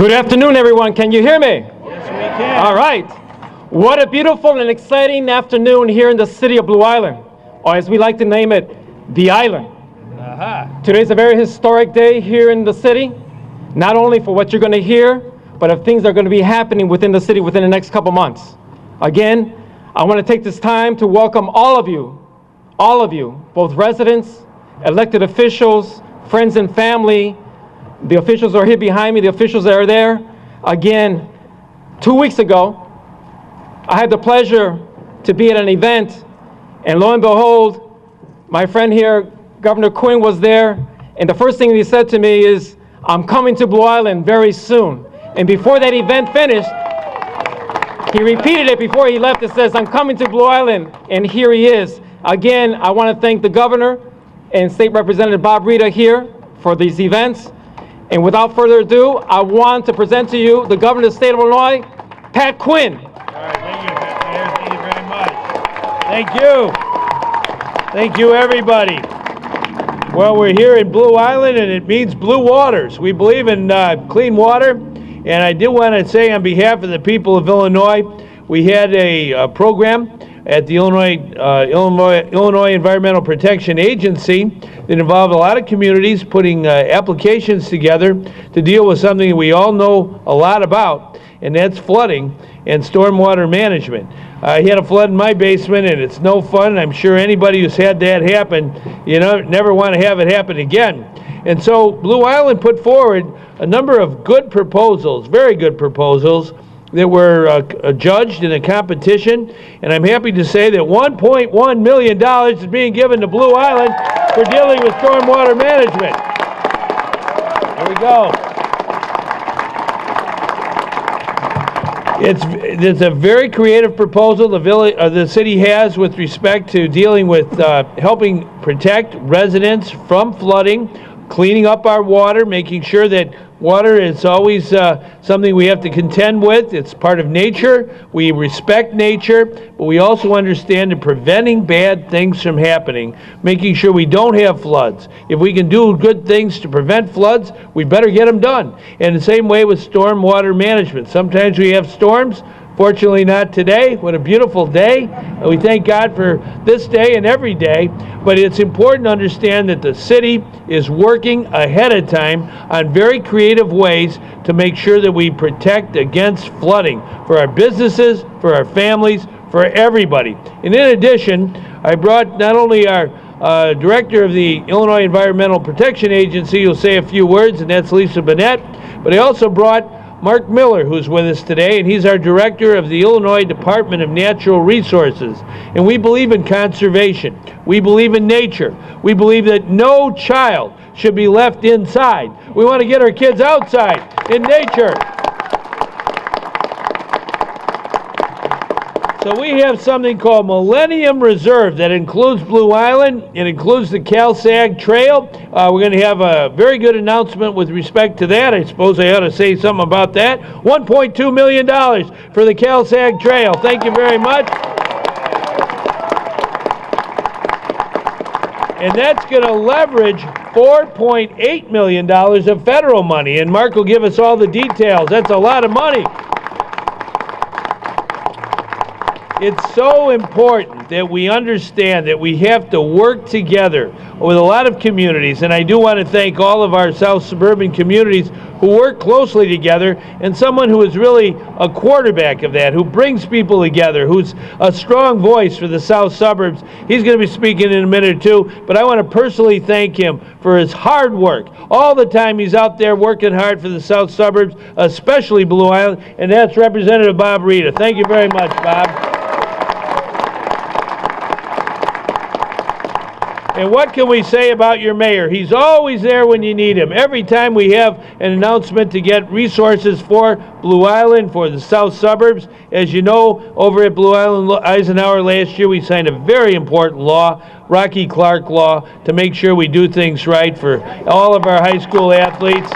Good afternoon, everyone. Can you hear me? Yes, we can. All right. What a beautiful and exciting afternoon here in the city of Blue Island, or as we like to name it, the island. Today's a very historic day here in the city, not only for what you're going to hear, but of things that are going to be happening within the city within the next couple months. Again, I want to take this time to welcome all of you, both residents, elected officials, friends and family. The officials are here behind me, the officials that are there. Again, 2 weeks ago, I had the pleasure to be at an event, and lo and behold, my friend here, Governor Quinn, was there, and the first thing he said to me is, "I'm coming to Blue Island very soon." And before that event finished, he repeated it before he left. It says, "I'm coming to Blue Island," and here he is. Again, I want to thank the governor and State Representative Bob Rita here for these events. And without further ado, I want to present to you the governor of the state of Illinois, Pat Quinn. All right, thank you, Mayor. Thank you very much. Thank you. Thank you, everybody. Well, we're here in Blue Island, and it means blue waters. We believe in clean water, and I do want to say on behalf of the people of Illinois, we had a program at the Illinois Environmental Protection Agency that involved a lot of communities putting applications together to deal with something that we all know a lot about, and that's flooding and stormwater management. I had a flood in my basement, and it's no fun. I'm sure anybody who's had that happen, never want to have it happen again. And so Blue Island put forward a number of good proposals, very good proposals, that were judged in a competition, and I'm happy to say that $1.1 million is being given to Blue Island for dealing with stormwater management. There we go. It's a very creative proposal the city has with respect to dealing with helping protect residents from flooding, cleaning up our water, making sure that water is always something we have to contend with. It's part of nature. We respect nature, but we also understand that preventing bad things from happening, making sure we don't have floods. If we can do good things to prevent floods, we better get them done. And the same way with storm water management. Sometimes we have storms. Fortunately not today. What a beautiful day. We thank God for this day and every day, but it's important to understand that the city is working ahead of time on very creative ways to make sure that we protect against flooding for our businesses, for our families, for everybody. And in addition, I brought not only our director of the Illinois Environmental Protection Agency, who'll say a few words, and that's Lisa Bennett, but I also brought Mark Miller, who's with us today, and he's our director of the Illinois Department of Natural Resources. And we believe in conservation. We believe in nature. We believe that no child should be left inside. We want to get our kids outside in nature. So we have something called Millennium Reserve that includes Blue Island. It includes the CalSag Trail. We're going to have a very good announcement with respect to that. I suppose I ought to say something about that. $1.2 million for the CalSag Trail. Thank you very much. And that's going to leverage $4.8 million of federal money. And Mark will give us all the details. That's a lot of money. It's so important that we understand that we have to work together with a lot of communities, and I do want to thank all of our South suburban communities who work closely together, and someone who is really a quarterback of that, who brings people together, who's a strong voice for the South suburbs. He's going to be speaking in a minute or two, but I want to personally thank him for his hard work. All the time he's out there working hard for the South suburbs, especially Blue Island, and that's Representative Bob Rita. Thank you very much, Bob. And what can we say about your mayor? He's always there when you need him. Every time we have an announcement to get resources for Blue Island, for the south suburbs, as you know, over at Blue Island Eisenhower last year, we signed a very important law, Rocky Clark law, to make sure we do things right for all of our high school athletes.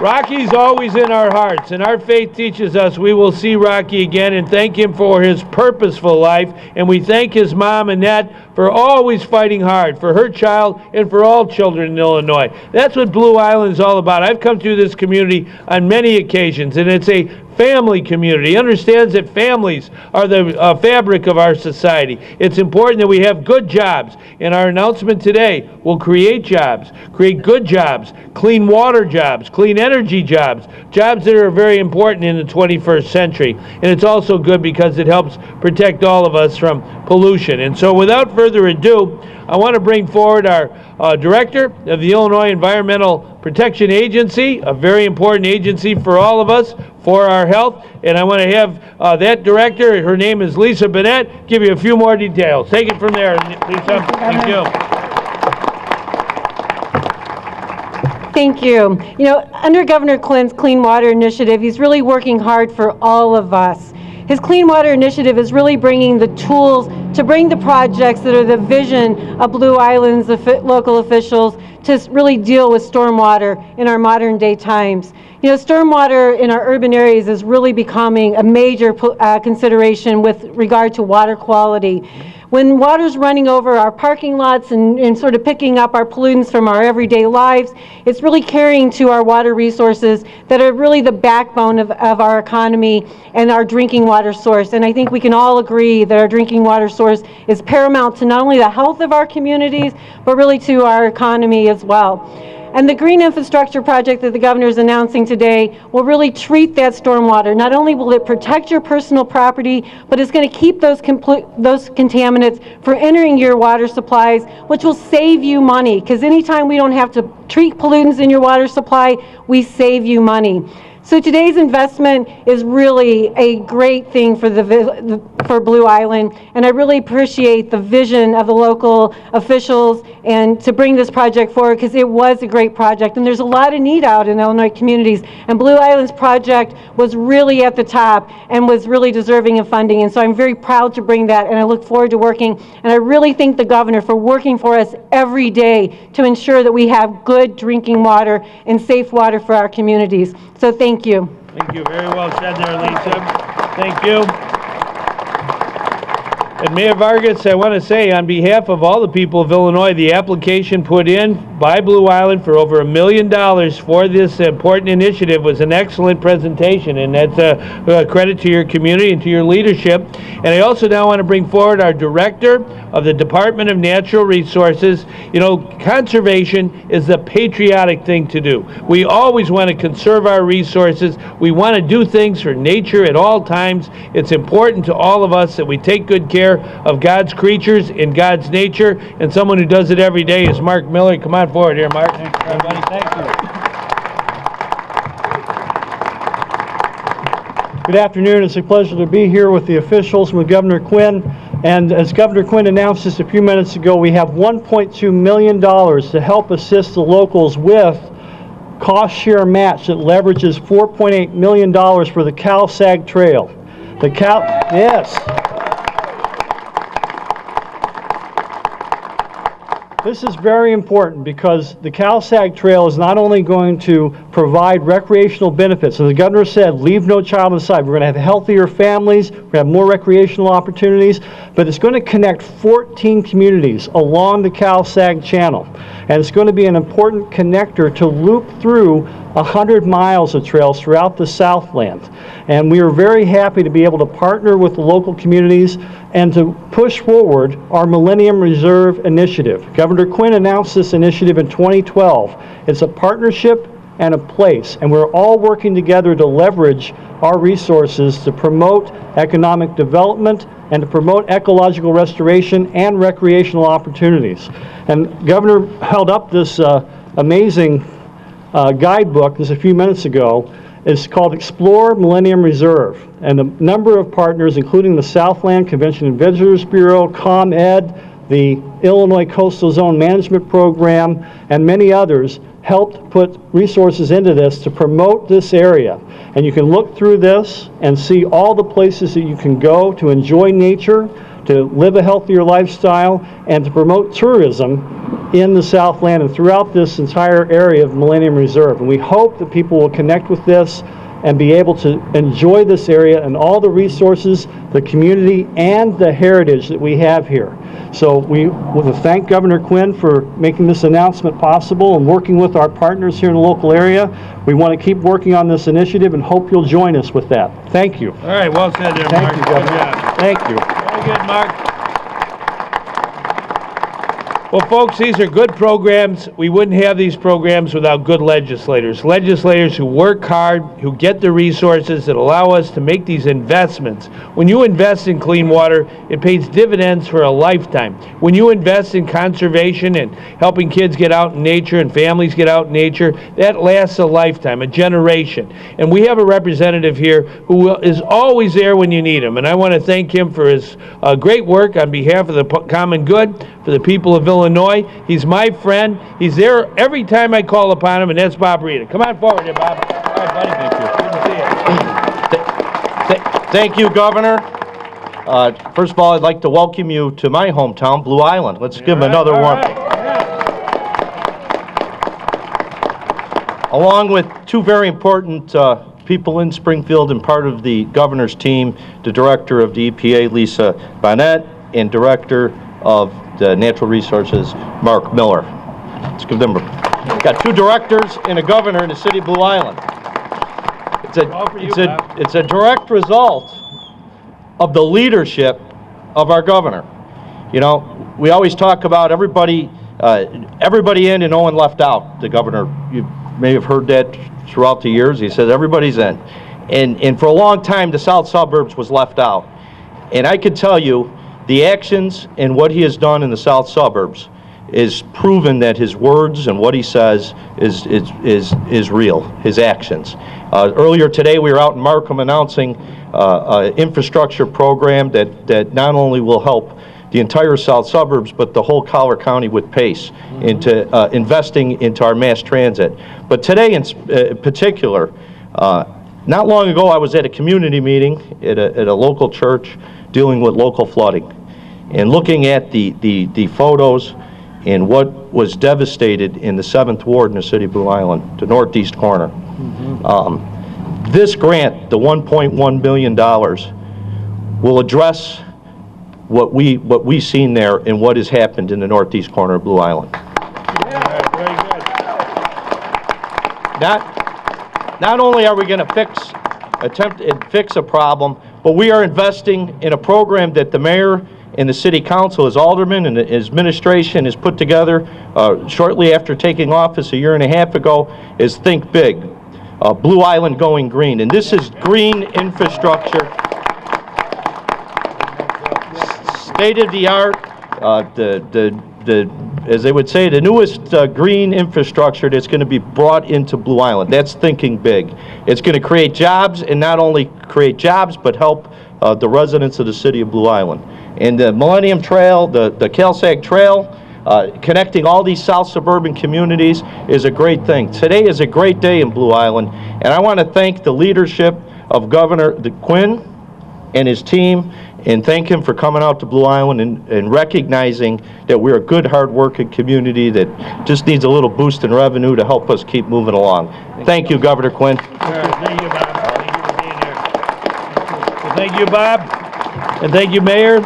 Rocky's always in our hearts, and our faith teaches us we will see Rocky again and thank him for his purposeful life. And we thank his mom, Annette, for always fighting hard for her child and for all children in Illinois. That's what Blue Island is all about. I've come to this community on many occasions, and it's a family community. He understands that families are the fabric of our society. It's important that we have good jobs. And our announcement today will create jobs, create good jobs, clean water jobs, clean energy jobs, jobs that are very important in the 21st century. And it's also good because it helps protect all of us from pollution. And so without further ado, I want to bring forward our director of the Illinois Environmental Protection Agency, a very important agency for all of us, for our health. And I want to have that director, her name is Lisa Bennett, give you a few more details. Take it from there, Lisa. Thank you. Thank you. You know, under Governor Quinn's Clean Water Initiative, he's really working hard for all of us. His Clean Water Initiative is really bringing the tools to bring the projects that are the vision of Blue Island's local officials to really deal with stormwater in our modern day times. You know, stormwater in our urban areas is really becoming a major consideration with regard to water quality. When water's running over our parking lots and sort of picking up our pollutants from our everyday lives, it's really carrying to our water resources that are really the backbone of our economy and our drinking water source. And I think we can all agree that our drinking water source is paramount to not only the health of our communities, but really to our economy as well. And the green infrastructure project that the governor is announcing today will really treat that stormwater. Not only will it protect your personal property, but it's going to keep those contaminants from entering your water supplies, which will save you money. Because anytime we don't have to treat pollutants in your water supply, we save you money. So today's investment is really a great thing for Blue Island, and I really appreciate the vision of the local officials and to bring this project forward, because it was a great project and there's a lot of need out in Illinois communities, and Blue Island's project was really at the top and was really deserving of funding, and so I'm very proud to bring that, and I look forward to working, and I really thank the governor for working for us every day to ensure that we have good drinking water and safe water for our communities. So thank you. Thank you. Very well said there, Lisa. Thank you. And Mayor Vargas, I want to say on behalf of all the people of Illinois, the application put in by Blue Island for over $1 million for this important initiative was an excellent presentation, and that's a credit to your community and to your leadership. And I also now want to bring forward our director of the Department of Natural Resources. You know, conservation is the patriotic thing to do. We always want to conserve our resources. We want to do things for nature at all times. It's important to all of us that we take good care of God's creatures in God's nature, and someone who does it every day is Mark Miller. Come on forward here, Mark. Thanks, everybody. Thank you. Good afternoon. It's a pleasure to be here with the officials and with Governor Quinn. And as Governor Quinn announced just a few minutes ago, we have $1.2 million to help assist the locals with cost share match that leverages $4.8 million for the Cal-Sag Trail. Yes. This is very important because the Cal-Sag Trail is not only going to provide recreational benefits, and the governor said, leave no child aside. We're going to have healthier families, we're going to have more recreational opportunities, but it's going to connect 14 communities along the Cal-Sag Channel. And it's going to be an important connector to loop through 100 miles of trails throughout the Southland. And we are very happy to be able to partner with the local communities and to push forward our Millennium Reserve Initiative. Governor Quinn announced this initiative in 2012. It's a partnership and a place, and we're all working together to leverage our resources to promote economic development and to promote ecological restoration and recreational opportunities. And Governor held up this amazing guidebook just a few minutes ago. It's called Explore Millennium Reserve, and the number of partners, including the Southland Convention and Visitors Bureau, ComEd, the Illinois Coastal Zone Management Program, and many others, helped put resources into this to promote this area. And you can look through this and see all the places that you can go to enjoy nature, to live a healthier lifestyle, and to promote tourism in the Southland and throughout this entire area of Millennium Reserve. And we hope that people will connect with this and be able to enjoy this area and all the resources, the community, and the heritage that we have here. So we want to thank Governor Quinn for making this announcement possible and working with our partners here in the local area. We want to keep working on this initiative and hope you'll join us with that. Thank you. All right, well said there, Mark. Thank you, Governor. Thank you. Very good, Mark. Well, folks, these are good programs. We wouldn't have these programs without good legislators. Legislators who work hard, who get the resources that allow us to make these investments. When you invest in clean water, it pays dividends for a lifetime. When you invest in conservation and helping kids get out in nature and families get out in nature, that lasts a lifetime, a generation. And we have a representative here who is always there when you need him. And I want to thank him for his great work on behalf of the common good, for the people of Illinois. He's my friend. He's there every time I call upon him, and that's Bob Rita. Come on forward here, Bob. All right, buddy. Thank you. Thank you, Governor. First of all, I'd like to welcome you to my hometown, Blue Island. Let's give him another one. Along with two very important people in Springfield and part of the governor's team, the director of the EPA, Lisa Bonnet, and director of the Natural Resources, Mark Miller. Let's give them got two directors and a governor in the city of Blue Island. It's a direct result of the leadership of our governor. You know, we always talk about everybody in and no one left out. The governor, you may have heard that throughout the years. He says everybody's in. And for a long time, the south suburbs was left out. And I can tell you, the actions and what he has done in the south suburbs is proven that his words and what he says is real, his actions. Earlier today, we were out in Markham announcing an infrastructure program that not only will help the entire south suburbs, but the whole Collier County with PACE into investing into our mass transit. But today in particular, not long ago, I was at a community meeting at a local church dealing with local flooding and looking at the photos and what was devastated in the 7th Ward in the city of Blue Island, the northeast corner. This grant, the $1.1 billion, will address what we've seen there and what has happened in the northeast corner of Blue Island. Yeah, very good. Not only are we going to attempt to fix a problem, but we are investing in a program that the mayor and the city council, his alderman and his administration has put together shortly after taking office a year and a half ago, is Think Big, Blue Island Going Green. And this is green infrastructure, state-of-the-art, as they would say, the newest green infrastructure that's going to be brought into Blue Island. That's thinking big. It's going to create jobs, and not only create jobs, but help the residents of the city of Blue Island. And the Millennium Trail, the CalSag Trail, connecting all these south suburban communities is a great thing. Today is a great day in Blue Island, and I want to thank the leadership of Governor Quinn and his team, and thank him for coming out to Blue Island and recognizing that we're a good, hard-working community that just needs a little boost in revenue to help us keep moving along. Thank you, Governor Quinn. Thank you, Bob. Thank you for being here. So thank you, Bob, and thank you, Mayor.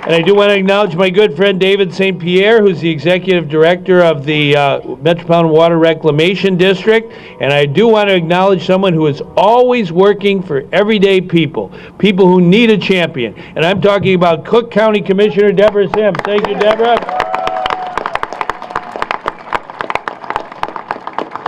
And I do want to acknowledge my good friend David St. Pierre, who's the Executive Director of the Metropolitan Water Reclamation District. And I do want to acknowledge someone who is always working for everyday people, people who need a champion. And I'm talking about Cook County Commissioner Deborah Sims. Thank you, Deborah.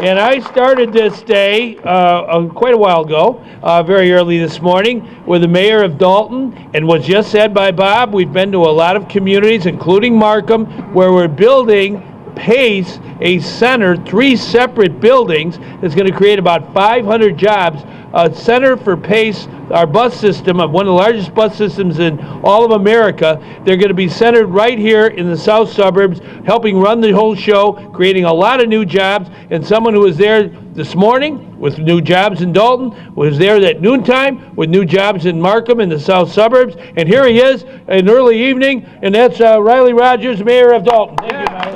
And I started this day quite a while ago, very early this morning, with the mayor of Dalton, and was just said by Bob, we've been to a lot of communities, including Markham, where we're building PACE, a center, 3 separate buildings that's going to create about 500 jobs. A center for PACE, our bus system, one of the largest bus systems in all of America. They're going to be centered right here in the south suburbs, helping run the whole show, creating a lot of new jobs. And someone who was there this morning with new jobs in Dalton was there at noontime with new jobs in Markham in the south suburbs. And here he is in early evening, and that's Riley Rogers, mayor of Dalton. Thank you, Riley.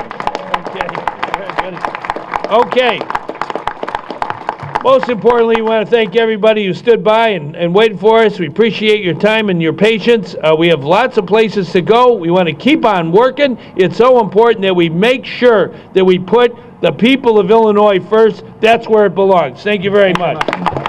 Okay. Most importantly, we want to thank everybody who stood by and waited for us. We appreciate your time and your patience. We have lots of places to go. We want to keep on working. It's so important that we make sure that we put the people of Illinois first. That's where it belongs. Thank you very much.